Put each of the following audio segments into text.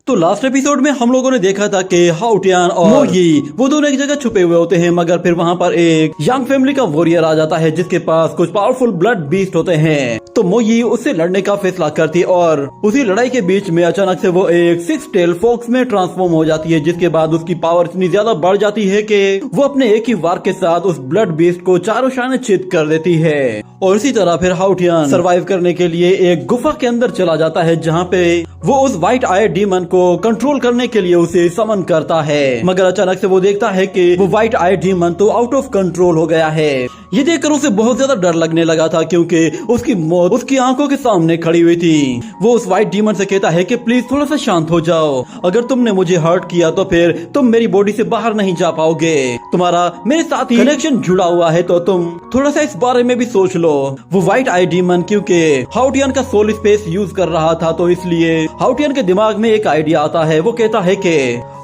तो last episode में हम लोगों ने देखा था कि हाउ टियान और मोगी वो दोनों एक जगह छुपे हुए होते हैं, मगर फिर वहाँ पर एक यंग फैमिली का वॉरियर आ जाता है जिसके पास कुछ पावरफुल ब्लड बीस्ट होते हैं। तो मोगी उससे लड़ने का फैसला करती और उसी लड़ाई के बीच में अचानक से वो एक 6 टेल फॉक्स में ट्रांसफॉर्म हो जाती है, जिसके बाद उसकी पावर इतनी ज्यादा बढ़ जाती है कि वो अपने एक ही वार के साथ उस ब्लड बीस्ट को चारों शाने चित कर देती है। और इसी तरह फिर हाउ टियान सर्वाइव करने के लिए एक गुफा के अंदर चला जाता है, जहाँ पे वो उस व्हाइट आई डीमन को कंट्रोल करने के लिए उसे समन करता है। मगर अचानक से वो देखता है कि वो व्हाइट आई डीमन तो आउट ऑफ कंट्रोल हो गया है। ये देखकर उसे बहुत ज्यादा डर लगने लगा था, क्योंकि उसकी मौत उसकी आंखों के सामने खड़ी हुई थी। वो उस व्हाइट डीमन से कहता है कि प्लीज थोड़ा सा शांत हो जाओ, अगर तुमने मुझे हर्ट किया तो फिर तुम मेरी बॉडी से बाहर नहीं जा पाओगे। तुम्हारा मेरे साथ ही कनेक्शन जुड़ा हुआ है, तो तुम थोड़ा सा इस बारे में भी सोच लो। वो व्हाइट आई डीमन क्योंकि हाउ टियान का सोल स्पेस यूज कर रहा था, तो इसलिए हाउ टियान के दिमाग में एक आइडिया आता है। वो कहता है कि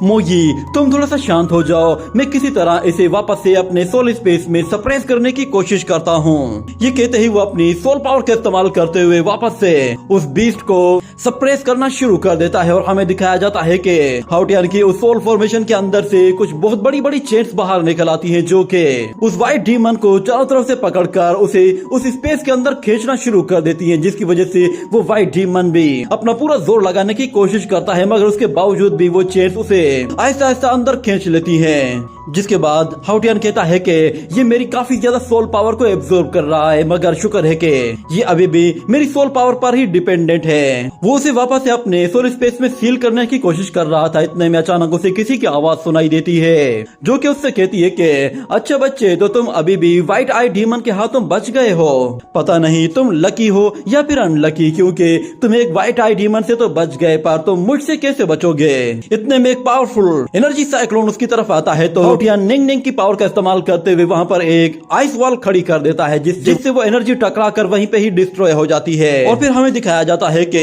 मोगी तुम थोड़ा सा शांत हो जाओ, मैं किसी तरह इसे वापस से अपने सोल स्पेस में सप्रेस करने की कोशिश करता हूँ। ये कहते ही वो अपनी सोल पावर का इस्तेमाल करते हुए वापस से उस बीस्ट को सप्रेस करना शुरू कर देता है। और हमें दिखाया जाता है कि हाउ टियान की उस सोल फॉर्मेशन के अंदर से कुछ बहुत बड़ी बड़ी चेन्स बाहर निकल आती है, जो कि उस व्हाइट डीमन को चारों तरफ से पकड़कर उसे उस स्पेस के अंदर खींचना शुरू कर देती है, जिसकी वजह से वो व्हाइट डीमन भी अपना पूरा जोर लगाने की कोशिश करता है, मगर उसके बावजूद भी वो चेन्स उसे आहिस्ता आहिस्ता अंदर खींच लेती है। जिसके बाद हाउ टियान कहता है कि ये मेरी काफी ज्यादा सोल पावर को एब्जॉर्ब कर रहा है, मगर शुक्र है कि ये अभी भी मेरी सोल पावर पर ही डिपेंडेंट है। वो उसे वापस से अपने सोल स्पेस में सील करने की कोशिश कर रहा था। इतने में अचानक उसे किसी की आवाज सुनाई देती है, जो कि उससे कहती है कि अच्छा बच्चे, तो तुम अभी भी व्हाइट आई डीमन के हाथों बच गए हो। पता नहीं तुम लकी हो या फिर अनलकी, क्योंकि तुम एक व्हाइट आई डीमन से तो बच गए, पर तुम मुझसे कैसे बचोगे। इतने में एक पावरफुल एनर्जी साइक्लोन उसकी तरफ आता है, तो निंग निंग की पावर का इस्तेमाल करते हुए वहाँ पर एक आइस वॉल खड़ी कर देता है, जिससे वो एनर्जी टकरा कर वहीं पे ही डिस्ट्रॉय हो जाती है। और फिर हमें दिखाया जाता है कि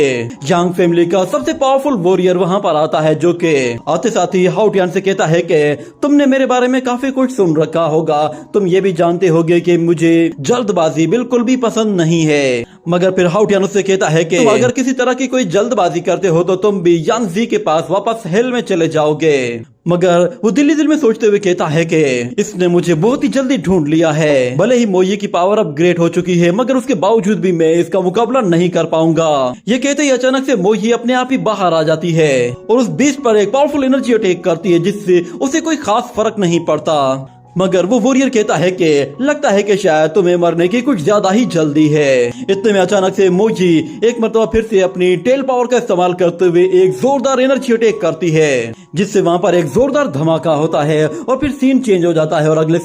यांग फैमिली का सबसे पावरफुल वॉरियर वहाँ पर आता है, जो कि आते साथ ही हाउ टियान से कहता है कि तुमने मेरे बारे में काफी कुछ सुन रखा होगा, तुम ये भी जानते होगे कि मुझे जल्दबाजी बिल्कुल भी पसंद नहीं है। मगर फिर हाउ टियान उससे कहता है कि तुम अगर किसी तरह की कोई जल्दबाजी करते हो तो तुम भी यांग जी के पास वापस हेल में चले जाओगे। मगर वो दिल में सोचते हुए कहता है कि इसने मुझे बहुत ही जल्दी ढूंढ लिया है। भले ही मोये की पावर अपग्रेड हो चुकी है, मगर उसके बावजूद भी मैं इसका मुकाबला नहीं कर पाऊंगा। ये कहते ही अचानक से मोये अपने आप ही बाहर आ जाती है और उस बीस्ट पर एक पावरफुल एनर्जी अटैक करती है, जिससे उसे कोई खास फर्क नहीं पड़ता। मगर वो वॉरियर कहता है कि लगता है कि शायद तुम्हें मरने की कुछ ज्यादा ही जल्दी है। इतने में अचानक से मोजी एक मरतबा फिर से अपनी टेल पावर का इस्तेमाल करते हुए एक जोरदार एनर्जी अटैक करती है, जिससे वहाँ पर एक जोरदार धमाका होता है और फिर सीन चेंज हो जाता है। और अगले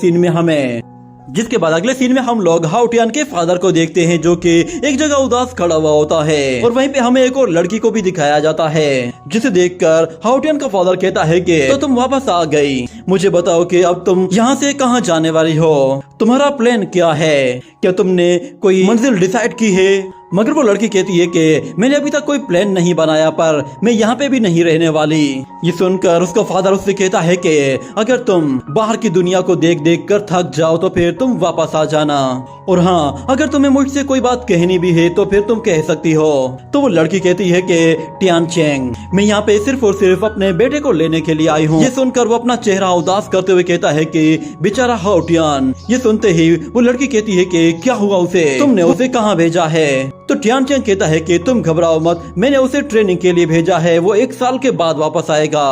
सीन में हम लोग हाउ टियान के फादर को देखते हैं, जो कि एक जगह उदास खड़ा हुआ होता है। और वहीं पे हमें एक और लड़की को भी दिखाया जाता है, जिसे देखकर हाउ टियान का फादर कहता है कि तो तुम वापस आ गई, मुझे बताओ कि अब तुम यहाँ से कहाँ जाने वाली हो, तुम्हारा प्लान क्या है, क्या तुमने कोई मंजिल डिसाइड की है। मगर वो लड़की कहती है कि मैंने अभी तक कोई प्लान नहीं बनाया, पर मैं यहाँ पे भी नहीं रहने वाली। ये सुनकर उसका फादर उससे कहता है कि अगर तुम बाहर की दुनिया को देख देख कर थक जाओ तो फिर तुम वापस आ जाना, और हाँ अगर तुम्हें मुझसे कोई बात कहनी भी है तो फिर तुम कह सकती हो। तो वो लड़की कहती है कि टियान चेंग, मैं यहाँ पे सिर्फ और सिर्फ अपने बेटे को लेने के लिए आई हूँ। ये सुनकर वो अपना चेहरा उदास करते हुए कहता है कि बेचारा हाउ टियान। ये सुनते ही वो लड़की कहती है कि क्या हुआ उसे, तुमने उसे कहाँ भेजा है। तो टियान चेंग कहता है कि तुम घबराओ मत, मैंने उसे ट्रेनिंग के लिए भेजा है, वो 1 साल के बाद वापस आएगा।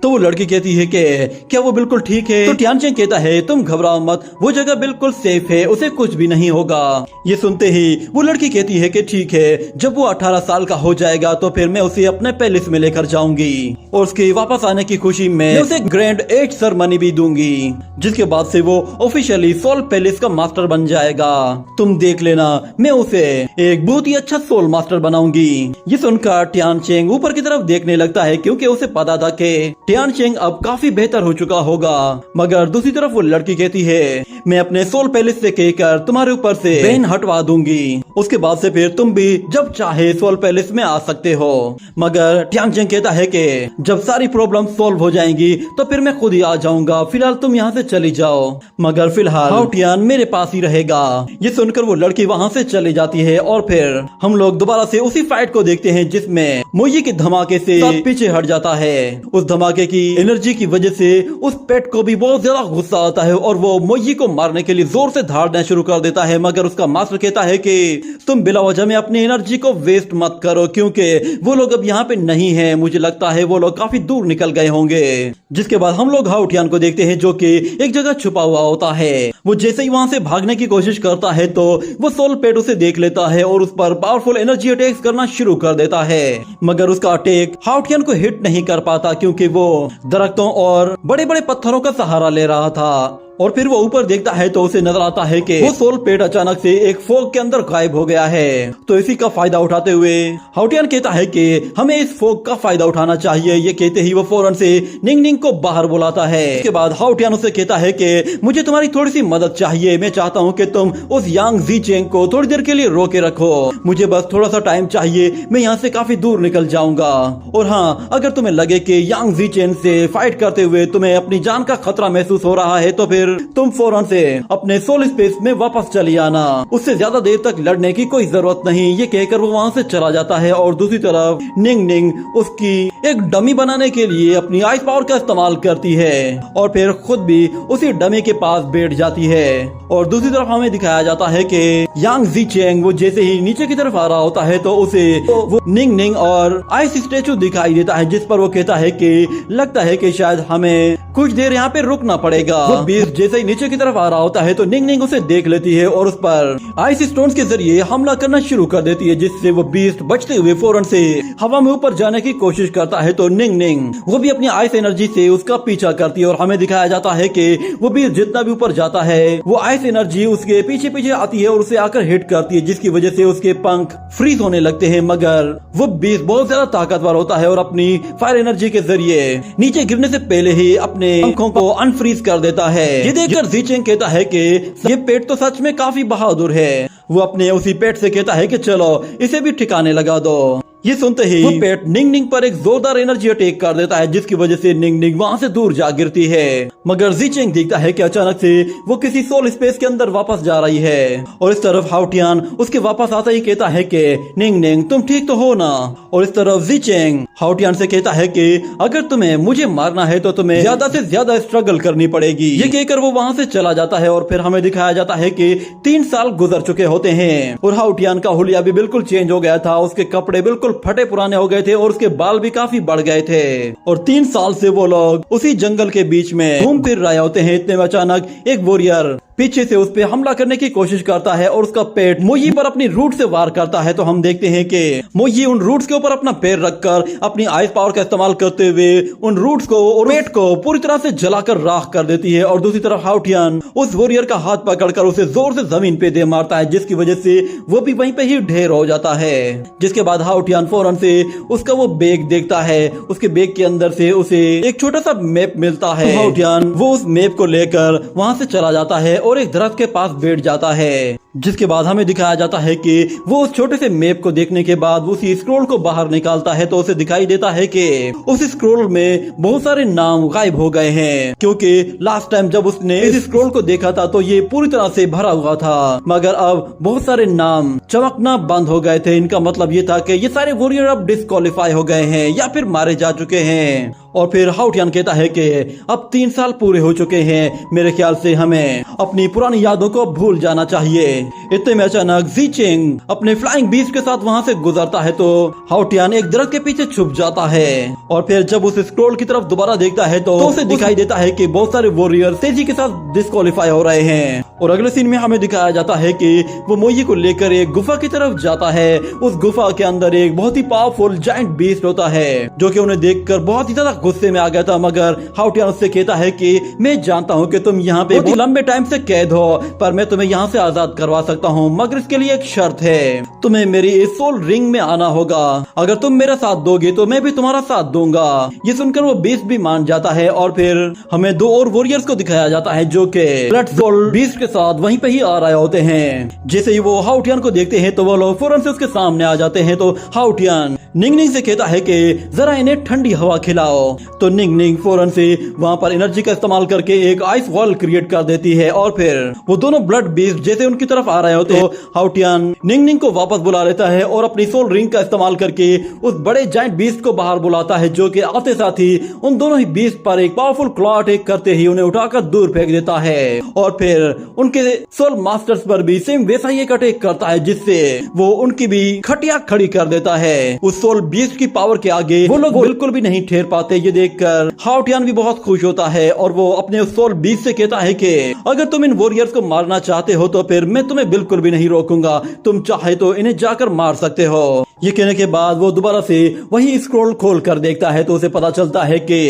तो वो लड़की कहती है कि क्या वो बिल्कुल ठीक है। तो टियान चेंग कहता है तुम घबराओ मत, वो जगह बिल्कुल सेफ है, उसे कुछ भी नहीं होगा। ये सुनते ही वो लड़की कहती है कि ठीक है, जब वो 18 साल का हो जाएगा तो फिर मैं उसे अपने पैलेस में लेकर जाऊंगी और उसके वापस आने की खुशी में उसे ग्रैंड 8 सेरेमनी भी दूंगी, जिसके बाद से वो ऑफिशियली सोल पैलेस का मास्टर बन जाएगा। तुम देख लेना, मैं उसे एक बहुत ही अच्छा सोल मास्टर बनाऊंगी। ये सुनकर टियान चेंग ऊपर की तरफ देखने लगता है, क्योंकि उसे पता था कि टियान चेंग अब काफी बेहतर हो चुका होगा। मगर दूसरी तरफ वो लड़की कहती है मैं अपने सोल पैलेस से कहकर तुम्हारे ऊपर से बैन हटवा दूंगी। उसके बाद से फिर तुम भी जब चाहे सोल पैलेस में आ सकते हो। मगर ट्यांग चेंग कहता है कि जब सारी प्रॉब्लम सॉल्व हो जाएंगी तो फिर मैं खुद ही आ जाऊंगा, फिलहाल तुम यहाँ से चली जाओ। मगर फिलहाल हाउ टियान मेरे पास ही रहेगा। ये सुनकर वो लड़की वहाँ से चली जाती है और फिर हम लोग दोबारा से उसी फाइट को देखते हैं जिसमें मोई के धमाके से सब पीछे हट जाता है। उस धमाके की एनर्जी की वजह से उस पेट को भी बहुत ज्यादा गुस्सा आता है और वो मोई को मारने के लिए जोर से धाड़ना शुरू कर देता है। मगर उसका मास्टर कहता है कि तुम बिला वजह में अपनी एनर्जी को वेस्ट मत करो, क्योंकि वो लोग अब यहाँ पे नहीं है। मुझे लगता है वो लोग काफी दूर निकल गए होंगे। जिसके बाद हम लोग हाउ टियान को देखते हैं जो कि एक जगह छुपा हुआ होता है। वो जैसे ही वहाँ से भागने की कोशिश करता है तो वो सोल पेट उसे देख लेता है और उस पर पावरफुल एनर्जी अटैक्स करना शुरू कर देता है। मगर उसका अटैक हाउ टियान को हिट नहीं कर पाता, क्योंकि वो दरख्तों और बड़े बड़े पत्थरों का सहारा ले रहा था। और फिर वो ऊपर देखता है तो उसे नजर आता है कि वो सोल पेट अचानक से एक फोग के अंदर गायब हो गया है। तो इसी का फायदा उठाते हुए हाउ टियान कहता है कि हमें इस फोग का फायदा उठाना चाहिए। ये कहते ही वो फौरन से निंग निंग को बाहर बुलाता है। इसके बाद हाउ टियान उसे कहता है कि मुझे तुम्हारी थोड़ी सी मदद चाहिए। मैं चाहता हूँ कि तुम उस यांग जी चेंग को थोड़ी देर के लिए रोके रखो। मुझे बस थोड़ा सा टाइम चाहिए, मैं यहाँ से काफी दूर निकल जाऊंगा। और हाँ, अगर तुम्हें लगे कि यांग जी चेंग से फाइट करते हुए तुम्हें अपनी जान का खतरा महसूस हो रहा है तो फिर तुम फौरन से अपने सोल स्पेस में वापस चली आना। उससे ज्यादा देर तक लड़ने की कोई जरूरत नहीं। ये कहकर वो वहाँ से चला जाता है और दूसरी तरफ निंग निंग उसकी एक डमी बनाने के लिए अपनी आइस पावर का इस्तेमाल करती है और फिर खुद भी उसी डमी के पास बैठ जाती है। और दूसरी तरफ हमें दिखाया जाता है कि यांग जी चेंग वो जैसे ही नीचे की तरफ आ रहा होता है तो उसे वो निंग निंग और आइस स्टेचू दिखाई देता है, जिस पर वो कहता है कि लगता है कि शायद हमें कुछ देर यहाँ पे रुकना पड़ेगा। वो बीस्ट जैसे ही नीचे की तरफ आ रहा होता है तो निंग निंग उसे देख लेती है और उस पर आइस स्टोन्स के जरिए हमला करना शुरू कर देती है, जिससे वो बीस्ट बचते हुए फौरन से हवा में ऊपर जाने की कोशिश करता है। तो निंग निंग वो भी अपनी आइस एनर्जी से उसका पीछा करती है और हमें दिखाया जाता है कि वो बीस्ट जितना भी ऊपर जाता है वो आइस एनर्जी उसके पीछे पीछे आती है और उसे आकर हिट करती है, जिसकी वजह से उसके पंख फ्रीज होने लगते हैं। मगर वो बीस्ट बहुत ज्यादा ताकतवर होता है और अपनी फायर एनर्जी के जरिए नीचे गिरने से पहले ही अपने पंखों को अनफ्रीज कर देता है। ये देखकर जी चेंग कहता है कि ये पेट तो सच में काफी बहादुर है। वो अपने उसी पेट से कहता है कि चलो इसे भी ठिकाने लगा दो। ये सुनते ही वो पेट निंग निंग पर एक जोरदार एनर्जी अटैक कर देता है, जिसकी वजह से निंग निंग वहाँ से दूर जा गिरती है। मगर जी चेंग देखता है कि अचानक से वो किसी सोल स्पेस के अंदर वापस जा रही है। और इस तरफ हाउ टियान उसके वापस आता ही कहता है कि निंग निंग तुम ठीक तो हो ना। और इस तरफ जी चेंग हाउ टियान से कहता है कि अगर तुम्हें मुझे मारना है तो तुम्हें ज्यादा से ज्यादा स्ट्रगल करनी पड़ेगी। ये कहकर वो वहाँ से चला जाता है और फिर हमें दिखाया जाता है कि 3 साल गुजर चुके होते हैं और हाउ टियान का हुलिया भी बिल्कुल चेंज हो गया था। उसके कपड़े बिल्कुल फटे पुराने हो गए थे और उसके बाल भी काफी बढ़ गए थे। और 3 साल से वो लोग उसी जंगल के बीच में घूम फिर रहे होते हैं। इतने में अचानक एक वॉरियर पीछे से उस पे हमला करने की कोशिश करता है और उसका पेट मोई पर अपनी रूट से वार करता है। तो हम देखते हैं कि मोई उन रूट्स के ऊपर अपना पैर रखकर अपनी आइस पावर का इस्तेमाल करते हुए उन रूट्स को और पेट को पूरी तरह से जलाकर राख कर देती है। और दूसरी तरफ हाउ टियान उस वॉरियर का हाथ पकड़कर उसे जोर से जमीन पे दे मारता है, जिसकी वजह से वो भी वहीं पे ही ढेर हो जाता है। जिसके बाद हाउ टियान फौरन से उसका वो बैग देखता है। उसके बैग के अंदर से उसे एक छोटा सा मैप मिलता है। हाउ टियान वो उस मैप को लेकर वहाँ से चला जाता है और एक दरख्त के पास बैठ जाता है। जिसके बाद हमें दिखाया जाता है कि वो उस छोटे से मैप को देखने के बाद उसी स्क्रोल को बाहर निकालता है तो उसे दिखाई देता है कि उस स्क्रोल में बहुत सारे नाम गायब हो गए हैं, क्योंकि लास्ट टाइम जब उसने इस स्क्रोल को देखा था तो ये पूरी तरह से भरा हुआ था। मगर अब बहुत सारे नाम चमकना बंद हो गए थे। इनका मतलब ये था कि ये सारे वॉरियर अब डिस्क्वालीफाई हो गए हैं या फिर मारे जा चुके हैं। और फिर हाउ टियान कहता है कि अब 3 साल पूरे हो चुके हैं, मेरे ख्याल से हमें अपनी पुरानी यादों को भूल जाना चाहिए। इतने में अचानक जी चेंग अपने फ्लाइंग बीस्ट के साथ वहाँ से गुजरता है तो हाउ टियान एक दरख्त के पीछे छुप जाता है। और फिर जब उस स्क्रोल की तरफ दोबारा देखता है तो उसे दिखाई देता है कि बहुत सारे वॉरियर तेजी के साथ डिस्क्वालीफाई हो रहे हैं। और अगले सीन में हमें दिखाया जाता है कि वो मोई को लेकर एक गुफा की तरफ जाता है। उस गुफा के अंदर एक बहुत ही पावरफुल जायंट बीस्ट होता है जो कि उन्हें देखकर बहुत ही ज्यादा गुस्से में आ गया था। मगर हाउ टियान उससे कहता है कि मैं जानता हूँ कि तुम यहाँ पे बहुत लंबे टाइम से कैद हो, पर मैं तुम्हें यहाँ से आजाद करवा करवा सकता हूँ, मगर इसके लिए एक शर्त है, तुम्हें मेरी इस सोल रिंग में आना होगा। अगर तुम मेरा साथ दोगे तो मैं भी तुम्हारा साथ दूंगा। ये सुनकर वो बीस्ट भी मान जाता है और फिर हमें दो और वॉरियर्स को दिखाया जाता है जो कि ब्लड सोल बीस्ट के साथ वहीं पे ही आ रहे होते हैं। जैसे ही वो हाउटियन को देखते हैं तो वो लोग फौरन से उसके सामने आ जाते हैं। तो हाउटियन निंग निंग से कहता है कि जरा इन्हें ठंडी हवा खिलाओ। तो निंग निंग फौरन से वहाँ पर एनर्जी का इस्तेमाल करके एक आइस वॉल क्रिएट कर देती है और फिर वो दोनों ब्लड बीस्ट जैसे उनकी तरफ आ रहे होते हैं, हाउटियन निंग निंग को वापस बुला लेता है और अपनी सोल रिंग का इस्तेमाल करके उस बड़े जायंट बीस्ट को बाहर बुलाता है, जो कि आते साथ ही उन दोनों ही बीस्ट पर एक पावरफुल क्लॉ अटैक करते ही उन्हें उठाकर दूर फेंक देता है। और फिर उनके सोल मास्टर्स पर भी सेम वैसा ही एक अटैक करता है, जिससे वो उनकी भी खटिया खड़ी कर देता है। उस सोल बीस्ट की पावर के आगे वो लोग बिल्कुल भी नहीं ठहर पाते। ये देखकर हाउटियन भी बहुत खुश होता है और वो अपने सोल बीस्ट से कहता है कि अगर तुम इन वॉरियर्स को मारना चाहते हो तो फिर मैं तुम्हें बिल्कुल भी नहीं रोकूंगा, तुम चाहे तो इन्हें जाकर मार सकते हो। ये कहने के बाद वो दोबारा से वही स्क्रॉल खोल कर देखता है तो उसे पता चलता है कि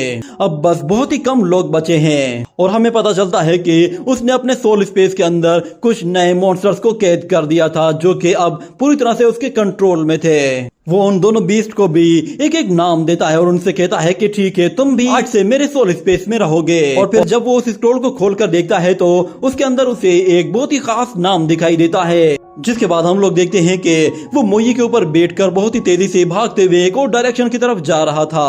अब बस बहुत ही कम लोग बचे हैं और हमें पता चलता है कि उसने अपने सोल स्पेस के अंदर कुछ नए मॉन्स्टर्स को कैद कर दिया था, जो कि अब पूरी तरह से उसके कंट्रोल में थे। वो उन दोनों बीस्ट को भी एक एक नाम देता है और उनसे कहता है कि ठीक है, तुम भी आज से मेरे सोल स्पेस में रहोगे। और फिर जब वो उस स्क्रॉल को खोलकर देखता है तो उसके अंदर उसे एक बहुत ही खास नाम दिखाई देता है, जिसके बाद हम लोग देखते हैं कि वो मोई के ऊपर बैठकर बहुत ही तेजी से भागते हुए एक और डायरेक्शन की तरफ जा रहा था।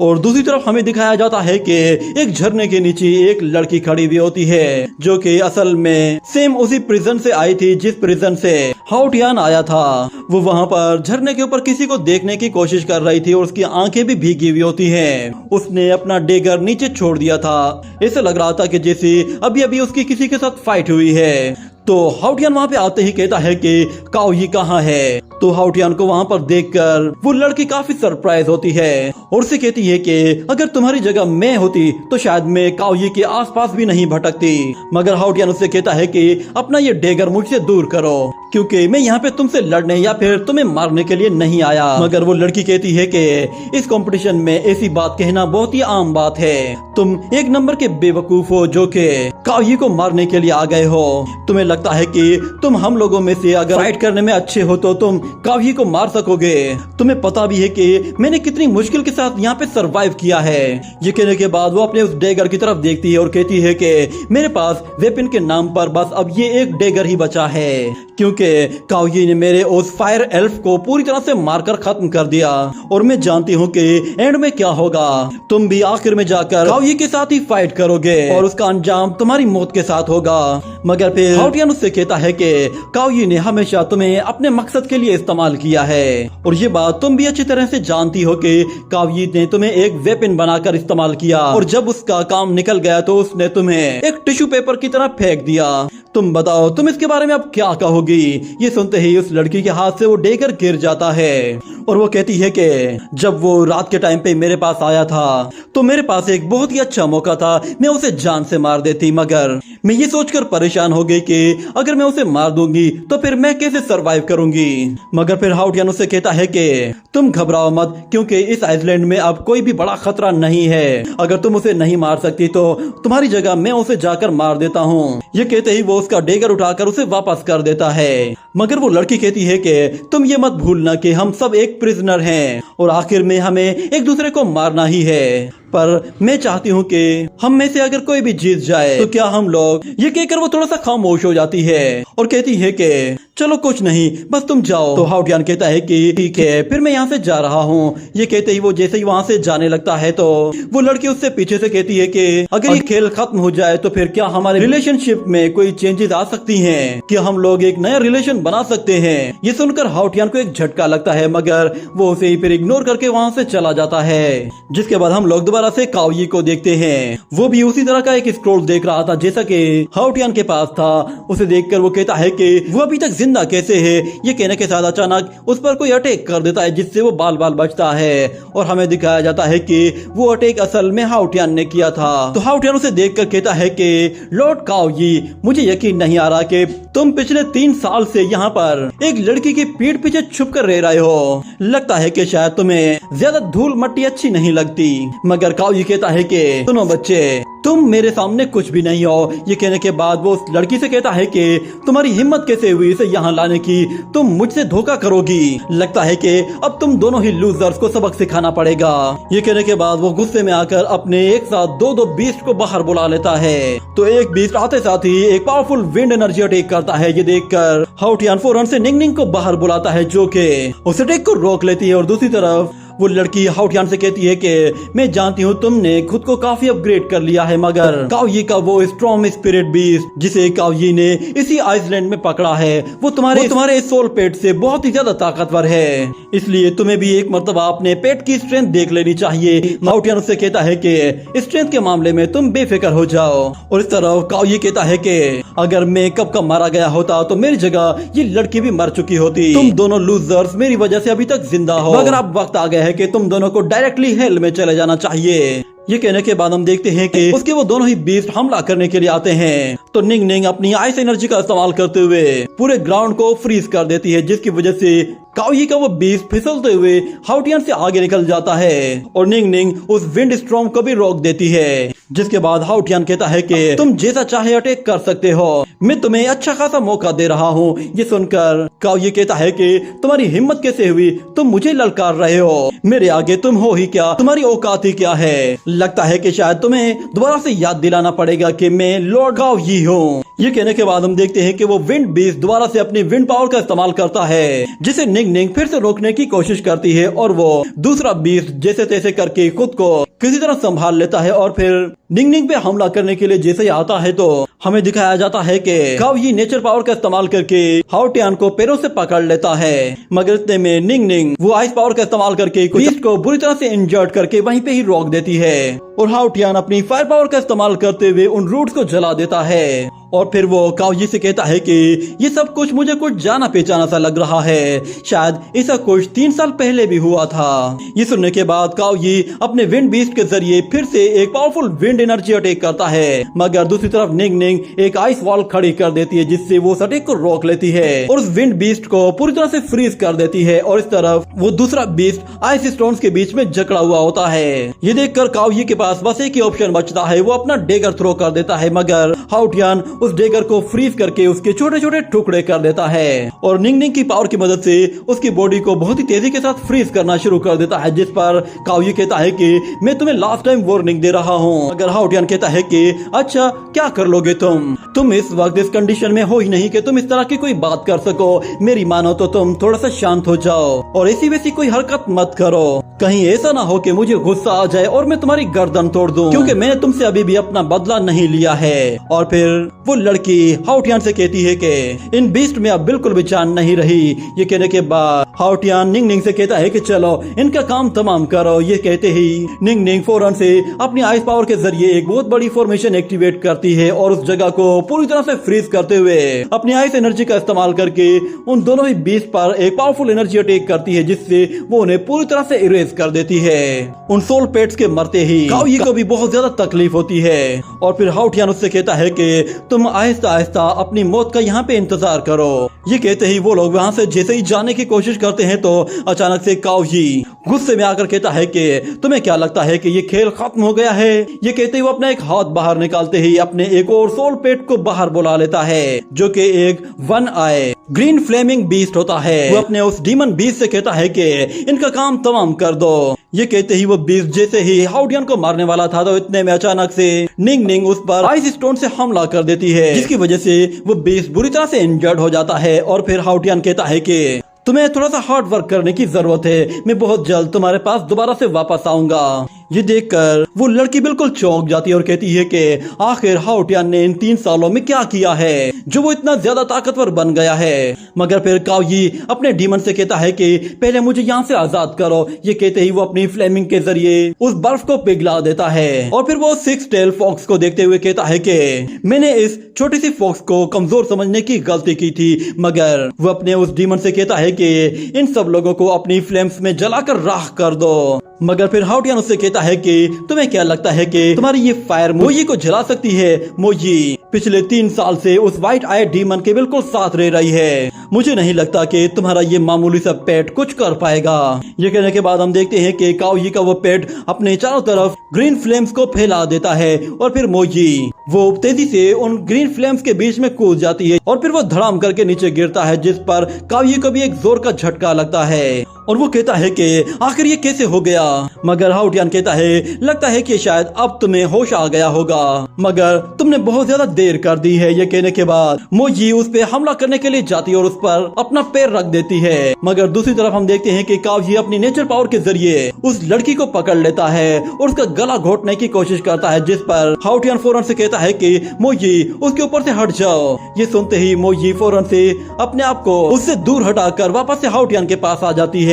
और दूसरी तरफ हमें दिखाया जाता है कि एक झरने के नीचे एक लड़की खड़ी हुई होती है, जो कि असल में सेम उसी प्रिजन से आई थी जिस प्रिजन से हाउटियन आया था। वो वहाँ पर झरने के ऊपर किसी को देखने की कोशिश कर रही थी और उसकी आंखें भी भीगी हुई होती हैं। उसने अपना डेगर नीचे छोड़ दिया था, ऐसा लग रहा था कि जैसे अभी अभी उसकी किसी के साथ फाइट हुई है। तो हाउटियन वहाँ पे आते ही कहता है कि काओयी कहाँ है। तो हाउटियन को वहाँ पर देखकर वो लड़की काफी सरप्राइज होती है और उसे कहती है कि अगर तुम्हारी जगह मैं होती तो शायद मैं काओयी के आसपास भी नहीं भटकती। मगर हाउटियन उससे कहता है कि अपना ये डेगर मुझसे दूर करो, क्योंकि मैं यहाँ पे तुमसे लड़ने या फिर तुम्हें मारने के लिए नहीं आया। मगर वो लड़की कहती है कि इस कंपटीशन में ऐसी बात कहना बहुत ही आम बात है। तुम एक नंबर के बेवकूफ हो जो कि काओयी को मारने के लिए आ गए हो। तुम्हें लगता है कि तुम हम लोगों में से अगर फाइट करने में अच्छे हो तो तुम काओयी को मार सकोगे। तुम्हें पता भी है कि मैंने कितनी मुश्किल के साथ यहाँ पे सरवाइव किया है। ये कहने के बाद वो अपने उस डेगर की तरफ देखती है और कहती है कि मेरे पास वेपन के नाम पर बस अब ये एक डेगर ही बचा है, क्योंकि काओयी ने मेरे उस फायर एल्फ को पूरी तरह से मारकर खत्म कर दिया और मैं जानती हूँ कि एंड में क्या होगा। तुम भी आखिर में जाकर काओयी के साथ ही फाइट करोगे और उसका अंजाम तुम्हारी मौत के साथ होगा। मगर फिर हाउटियन उससे कहता है कि काओयी ने हमेशा तुम्हें अपने मकसद के लिए इस्तेमाल किया है और ये बात तुम भी अच्छी तरह से जानती हो कि काओयी ने तुम्हें एक वेपन बनाकर इस्तेमाल किया और जब उसका काम निकल गया तो उसने तुम्हें एक टिश्यू पेपर की तरह फेंक दिया। तुम बताओ तुम इसके बारे में अब क्या कहोगी। ये सुनते ही उस लड़की के हाथ से वो डेगर गिर जाता है और वो कहती है कि जब वो रात के टाइम पे मेरे पास आया था तो मेरे पास एक बहुत ही अच्छा मौका था, मैं उसे जान से मार देती, मगर मैं ये सोचकर परेशान हो गई कि अगर मैं उसे मार दूंगी तो फिर मैं कैसे सरवाइव करूंगी। मगर फिर हाउटियन उससे कहता है कि तुम घबराओ मत, क्योंकि इस आइसलैंड में अब कोई भी बड़ा खतरा नहीं है। अगर तुम उसे नहीं मार सकती तो तुम्हारी जगह मैं उसे जाकर मार देता हूँ। ये कहते ही वो उसका डेगर उठाकर उसे वापस कर देता है। मगर वो लड़की कहती है कि तुम ये मत भूलना कि हम सब एक प्रिजनर हैं और आखिर में हमें एक दूसरे को मारना ही है, पर मैं चाहती हूँ कि हम में से अगर कोई भी जीत जाए तो क्या हम लोग। ये कहकर वो थोड़ा सा खामोश हो जाती है और कहती है कि चलो कुछ नहीं, बस तुम जाओ। तो हाउटियन कहता है कि ठीक है, फिर मैं यहाँ से जा रहा हूँ। ये कहते ही वो जैसे ही वहाँ से जाने लगता है तो वो लड़की उससे पीछे से कहती है कि अगर ये खेल खत्म हो जाए तो फिर क्या हमारे रिलेशनशिप में कोई चेंजेस आ सकती हैं? क्या हम लोग एक नया रिलेशन बना सकते हैं? ये सुनकर हाउटियन को एक झटका लगता है, मगर वो उसे फिर इग्नोर करके वहाँ से चला जाता है। जिसके बाद हम लोग दोबारा से काओयी को देखते हैं। वो भी उसी तरह का एक स्क्रॉल देख रहा था जैसा कि हाउटियन के पास था। उसे देखकर वो कहता है कि वो अभी तक जिंदा कैसे है। ये कहने के साथ अचानक उस पर कोई अटैक कर देता है जिससे वो बाल बाल बचता है और हमें दिखाया जाता है कि वो अटैक असल में हाउटियन ने किया था। तो हाउटियन उसे देखकर कहता है कि लॉर्ड काओयी, मुझे यकीन नहीं आ रहा कि तुम पिछले 3 साल से यहाँ पर एक लड़की की पीठ पीछे छुप कर रह रहे हो। लगता है कि शायद तुम्हें ज्यादा धूल मट्टी अच्छी नहीं लगती। मगर काओयी कहता है कि सुनो बच्चे, तुम मेरे सामने कुछ भी नहीं हो। ये कहने के बाद वो उस लड़की से कहता है कि तुम्हारी हिम्मत कैसे हुई इसे यहाँ लाने की, तुम मुझसे धोखा करोगी। लगता है कि अब तुम दोनों ही लूजर्स को सबक सिखाना पड़ेगा। ये कहने के बाद वो गुस्से में आकर अपने एक साथ दो बीस्ट को बाहर बुला लेता है। तो एक बीस्ट आते साथ ही एक पावरफुल विंड एनर्जी अटैक करता है। ये देखकर हाउटियान फौरन से निंगनिंग को बाहर बुलाता है, जो कि उस अटैक को रोक लेती है। और दूसरी तरफ वो लड़की हाउटियान से कहती है कि मैं जानती हूँ तुमने खुद को काफी अपग्रेड कर लिया है, मगर काओयी का वो स्ट्रॉन्ग स्पिरिट बीस्ट जिसे काओयी ने इसी आइसलैंड में पकड़ा है वो तुम्हारे सोल पेट से बहुत ही ज्यादा ताकतवर है, इसलिए तुम्हें भी एक मर्तबा अपने पेट की स्ट्रेंथ देख लेनी चाहिए। हाउटियान उससे कहता है कि स्ट्रेंथ के मामले में तुम बेफिक्र हो जाओ। और इस तरफ काओयी कहता है कि अगर मैं कब का मारा गया होता तो मेरी जगह ये लड़की भी मर चुकी होती। तुम दोनों लूजर्स मेरी वजह से अभी तक जिंदा हो, मगर अब वक्त आ गया है कि तुम दोनों को डायरेक्टली हेल में चले जाना चाहिए। ये कहने के बाद हम देखते हैं कि उसके वो दोनों ही बीस्ट हमला करने के लिए आते हैं। तो निंगनिंग अपनी आइस एनर्जी का इस्तेमाल करते हुए पूरे ग्राउंड को फ्रीज कर देती है, जिसकी वजह से काओयी का वो बीस्ट फिसलते हुए हाउटियान से आगे निकल जाता है और निंगनिंग उस विंड स्टॉर्म को भी रोक देती है। जिसके बाद हाउटियान कहता है कि तुम जैसा चाहे अटैक कर सकते हो, मैं तुम्हें अच्छा खासा मौका दे रहा हूँ। ये सुनकर काओयी कहता है कि तुम्हारी हिम्मत कैसे हुई, तुम मुझे ललकार रहे हो, मेरे आगे तुम हो ही क्या, तुम्हारी औकात ही क्या है। लगता है कि शायद तुम्हें दोबारा से याद दिलाना पड़ेगा कि मैं लॉर्ड काओयी हूँ। ये कहने के बाद हम देखते हैं कि वो विंड बीस्ट दोबारा से अपनी विंड पावर का इस्तेमाल करता है, जिसे निंगनिंग फिर से रोकने की कोशिश करती है और वो दूसरा बीस्ट जैसे तैसे करके खुद को किसी तरह संभाल लेता है। और फिर निंगनिंग पे हमला करने के लिए जैसे ही आता है तो हमें दिखाया जाता है कि काओयी नेचर पावर का इस्तेमाल करके हाउटियान को पैरों से पकड़ लेता है, मगर इतने में निंगनिंग वो आइस पावर का इस्तेमाल करके बीस्ट को बुरी तरह से इंजर्ड करके वहीं पे ही रोक देती है। और हाउटियान अपनी फायर पावर का इस्तेमाल करते हुए उन रूट्स को जला देता है। और फिर वो काओयी से कहता है कि ये सब कुछ मुझे कुछ जाना पहचाना सा लग रहा है, शायद ऐसा कुछ 3 साल पहले भी हुआ था। ये सुनने के बाद काओयी अपने विंड बीस्ट के जरिए फिर से एक पावरफुल विंड एनर्जी अटैक करता है, मगर दूसरी तरफ निंगनिंग एक आइस वॉल खड़ी कर देती है, जिससे वो उस अटैक को रोक लेती है और उस विंड बीस्ट को पूरी तरह से फ्रीज कर देती है। और इस तरफ वो दूसरा बीस्ट आइस स्टोन्स के बीच में जकड़ा हुआ होता है। ये देखकर काओयी के पास बस एक ही ऑप्शन बचता है, वो अपना डेगर थ्रो कर देता है, मगर हाउटियान उस डेगर को फ्रीज करके उसके छोटे छोटे टुकड़े कर देता है और निंगनिंग की पावर की मदद से उसकी बॉडी को बहुत ही तेजी के साथ फ्रीज करना शुरू कर देता है। जिस पर काओयी कहता है कि मैं तुम्हें लास्ट टाइम वार्निंग दे रहा हूँ। अगर हाउटियान कहता है कि अच्छा क्या कर लोगे तुम इस वक्त इस कंडीशन में हो ही नहीं कि तुम इस तरह की कोई बात कर सको, मेरी मानो तो तुम थोड़ा सा शांत हो जाओ और ऐसी वैसी कोई हरकत मत करो, कहीं ऐसा ना हो कि मुझे गुस्सा आ जाए और मैं तुम्हारी गर्दन तोड़ दूं, क्योंकि मैंने तुमसे अभी भी अपना बदला नहीं लिया है। और फिर वो लड़की हाउटियान से कहती है कि इन बीस्ट में अब बिल्कुल भी जान नहीं रही। ये कहने के बाद हाउटियान निंगनिंग से कहता है कि चलो इनका काम तमाम करो। ये कहते ही निंगनिंग फौरन से अपनी आइस पावर के जरिए एक बहुत बड़ी फॉर्मेशन एक्टिवेट करती है और उस जगह को पूरी तरह से फ्रीज करते हुए अपनी आइस एनर्जी का इस्तेमाल करके उन दोनों ही बीस्ट पर एक पावरफुल एनर्जी अटैक करती है, जिससे वो उन्हें पूरी तरह से इरेज कर देती है। उन सोल पेट्स के मरते ही काओयी को भी बहुत ज्यादा तकलीफ होती है और फिर हाउटियान उससे कहता है कि तुम आहिस्ता आहिस्ता अपनी मौत का यहाँ पे इंतजार करो। ये कहते ही वो लोग वहाँ से जैसे ही जाने की कोशिश करते हैं तो अचानक से काओयी गुस्से में आकर कहता है कि तुम्हें क्या लगता है कि ये खेल खत्म हो गया है। ये कहते ही वो अपना एक हाथ बाहर निकालते ही अपने एक और सोल पेट को बाहर बुला लेता है, जो कि एक वन आई ग्रीन फ्लेमिंग बीस्ट होता है। वो अपने उस डीमन बीस्ट से कहता है कि इनका काम तमाम कर दो। ये कहते ही वो बीस्ट जैसे ही हाउटियान को मारने वाला था तो इतने में अचानक से निंगनिंग उस पर आइस स्टोन से हमला कर देती है, जिसकी वजह से वो बीस्ट बुरी तरह से इंजर्ड हो जाता है। और फिर हाउटियान कहता है कि तुम्हें थोड़ा सा हार्ड वर्क करने की जरूरत है, मैं बहुत जल्द तुम्हारे पास दोबारा से वापस आऊंगा। ये देखकर वो लड़की बिल्कुल चौंक जाती है और कहती है कि आखिर हाउटियान ने इन 3 सालों में क्या किया है जो वो इतना ज्यादा ताकतवर बन गया है। मगर फिर काओयी अपने डीमन से कहता है कि पहले मुझे यहाँ से आजाद करो। ये कहते ही वो अपनी फ्लेमिंग के जरिए उस बर्फ को पिघला देता है और फिर वो 6 टेल फॉक्स को देखते हुए कहता है कि मैंने इस छोटी सी फॉक्स को कमजोर समझने की गलती की थी। मगर वो अपने उस डीमन से कहता है कि इन सब लोगों को अपनी फ्लेम्स में जलाकर राख कर दो। मगर फिर हाउटियान उससे कहता है कि तुम्हें क्या लगता है कि तुम्हारी ये फायर मोयी को जला सकती है? मोयी पिछले 3 साल से उस व्हाइट आई डीमन के बिल्कुल साथ रह रही है। मुझे नहीं लगता कि तुम्हारा ये मामूली सा पेट कुछ कर पाएगा। ये कहने के बाद हम देखते हैं कि काओयी का वो पेट अपने चारों तरफ ग्रीन फ्लेम्स को फैला देता है और फिर मोजी वो तेजी से उन ग्रीन फ्लेम्स के बीच में कूद जाती है और फिर वो धड़ाम करके नीचे गिरता है, जिस पर काओयी को भी एक जोर का झटका लगता है और वो कहता है कि आखिर ये कैसे हो गया। मगर हाउटियान कहता है लगता है कि शायद अब तुम्हें होश आ गया होगा, मगर तुमने बहुत ज्यादा देर कर दी है। ये कहने के बाद मोजी उस पे हमला करने के लिए जाती है और उस पर अपना पैर रख देती है। मगर दूसरी तरफ हम देखते हैं कि काओयी अपनी नेचर पावर के जरिए उस लड़की को पकड़ लेता है और उसका गला घोटने की कोशिश करता है, जिस पर हाउटियान फौरन से कहता है कि मोजी उसके ऊपर से हट जाओ। ये सुनते ही मोजी फौरन से अपने आप को उससे दूर हटाकर वापस से हाउटियान के पास आ जाती है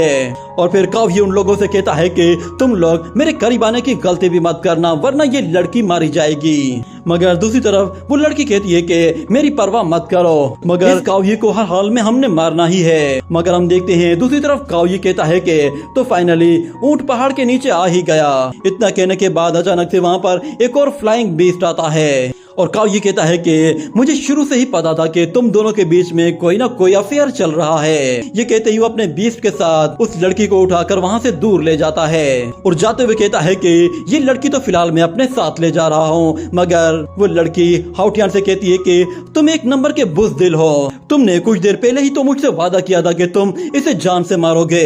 और फिर काओयी उन लोगों से कहता है कि तुम लोग मेरे करीब आने की गलती भी मत करना, वरना ये लड़की मारी जाएगी। मगर दूसरी तरफ वो लड़की कहती है कि मेरी परवाह मत करो, मगर काओयी को हर हाल में हमने मारना ही है। मगर हम देखते हैं दूसरी तरफ काओयी कहता है कि तो फाइनली ऊंट पहाड़ के नीचे आ ही गया। इतना कहने के बाद अचानक से वहाँ पर एक और फ्लाइंग बीस्ट आता है और काओयी कहता है कि मुझे शुरू से ही पता था कि तुम दोनों के बीच में कोई ना कोई अफेयर चल रहा है। ये कहते ही वो अपने बीस्ट के साथ उस लड़की को उठाकर वहाँ से दूर ले जाता है और जाते हुए कहता है कि ये लड़की तो फिलहाल मैं अपने साथ ले जा रहा हूँ। मगर वो लड़की हाउटियान से कहती है कि तुम एक नंबर के बुज़दिल हो, तुमने कुछ देर पहले ही तो मुझसे वादा किया था कि तुम इसे जान से मारोगे।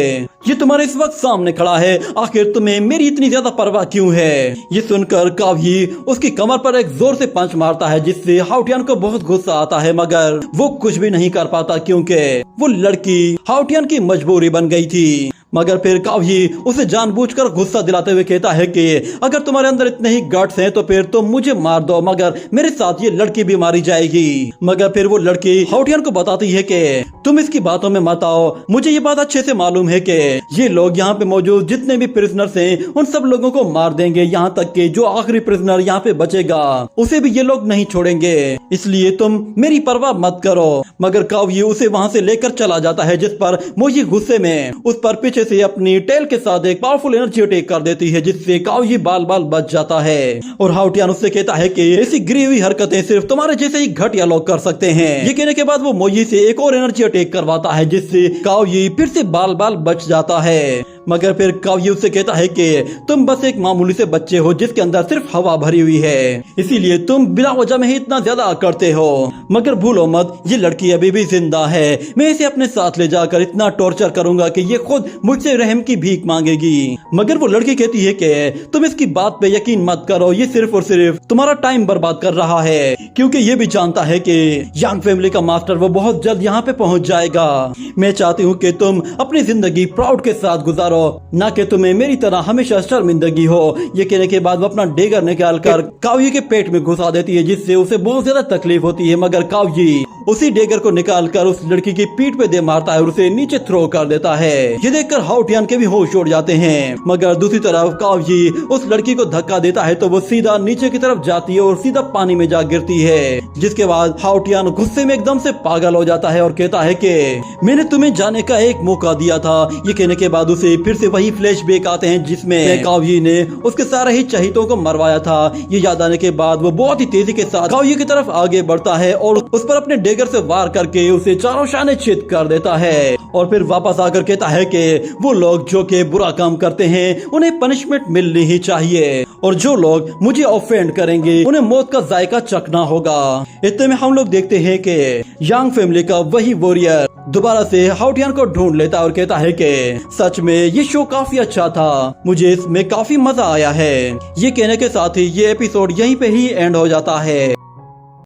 ये तुम्हारे इस वक्त सामने खड़ा है, आखिर तुम्हें मेरी इतनी ज्यादा परवाह क्यों है। ये सुनकर काओयी उसकी कमर पर एक जोर से पंच मारता है, जिससे हाउटियान को बहुत गुस्सा आता है, मगर वो कुछ भी नहीं कर पाता क्योंकि वो लड़की हाउटियान की मजबूरी बन गई थी। मगर फिर काओयी उसे जानबूझकर गुस्सा दिलाते हुए कहता है कि अगर तुम्हारे अंदर इतने ही गट्स हैं तो फिर तुम मुझे मार दो, मगर मेरे साथ ये लड़की भी मारी जाएगी। मगर फिर वो लड़की हाउटियान को बताती है कि तुम इसकी बातों में मत आओ, मुझे ये बात अच्छे से मालूम है कि ये लोग यहाँ पे मौजूद जितने भी प्रिजनर्स हैं उन सब लोगों को मार देंगे, यहाँ तक कि जो आखिरी प्रिजनर यहाँ पे बचेगा उसे भी ये लोग नहीं छोड़ेंगे, इसलिए तुम मेरी परवाह मत करो। मगर काओयी उसे वहाँ से लेकर चला जाता है, जिस पर मोजी गुस्से में उस पर पीछे से अपनी टेल के साथ एक पावरफुल एनर्जी अटैक कर देती है, जिससे काओयी बाल बाल बच जाता है और हाउटियान उससे कहता है कि ऐसी गिरी हुई हरकतें सिर्फ तुम्हारे जैसे ही घटिया लोग कर सकते हैं। ये कहने के बाद वो मोजी से एक और एनर्जी अटैक करवाता है, जिससे काओयी फिर से बाल बाल बच जाता है। मगर फिर काओयी उससे कहता है कि तुम बस एक मामूली से बच्चे हो जिसके अंदर सिर्फ हवा भरी हुई है, इसीलिए तुम बिना वजह में ही इतना ज्यादा अकड़ते हो। मगर भूलो मत, ये लड़की अभी भी जिंदा है, मैं इसे अपने साथ ले जाकर इतना टॉर्चर करूंगा कि ये खुद मुझसे रहम की भीख मांगेगी। मगर वो लड़की कहती है कि तुम इसकी बात पे यकीन मत करो, ये सिर्फ और सिर्फ तुम्हारा टाइम बर्बाद कर रहा है, क्योंकि ये भी जानता है कि यांग फैमिली का मास्टर वो बहुत जल्द यहाँ पे पहुँच जाएगा। मैं चाहती हूँ कि तुम अपनी जिंदगी प्राउड के साथ गुजारो, ना कि तुम्हें मेरी तरह हमेशा शर्मिंदगी हो। ये कहने के बाद वो अपना डेगर निकालकर काओयी के पेट में घुसा देती है, जिससे उसे बहुत ज्यादा तकलीफ होती है। मगर काओयी उसी डेगर को निकालकर उस लड़की की पीठ पे दे मारता है और उसे नीचे थ्रो कर देता है। ये देखकर हाउटियान के भी होश उड़ जाते हैं। मगर दूसरी तरफ काओयी उस लड़की को धक्का देता है तो वो सीधा नीचे की तरफ जाती है और सीधा पानी में जा गिरती है, जिसके बाद हाउटियान गुस्से में एकदम से पागल हो जाता है और कहता है कि मैंने तुम्हें जाने का एक मौका दिया था। ये कहने के बाद उसे फिर से वही फ्लैशबैक आते हैं जिसमें काओयी ने उसके सारे ही चहीतों को मरवाया था। ये याद आने के बाद वो बहुत ही तेजी के साथ काओयी की तरफ आगे बढ़ता है और उस पर अपने डेगर से वार करके उसे चारों शाने चित कर देता है और फिर वापस आकर कहता है कि वो लोग जो कि बुरा काम करते हैं उन्हें पनिशमेंट मिलनी ही चाहिए और जो लोग मुझे ऑफेंड करेंगे उन्हें मौत का जायका चखना होगा। इतने में हम लोग देखते हैं कि यांग फैमिली का वही वॉरियर दोबारा से हाउटियान को ढूंढ लेता है और कहता है कि सच में ये शो काफी अच्छा था, मुझे इसमें काफी मजा आया है। ये कहने के साथ ही ये एपिसोड यहीं पे ही एंड हो जाता है।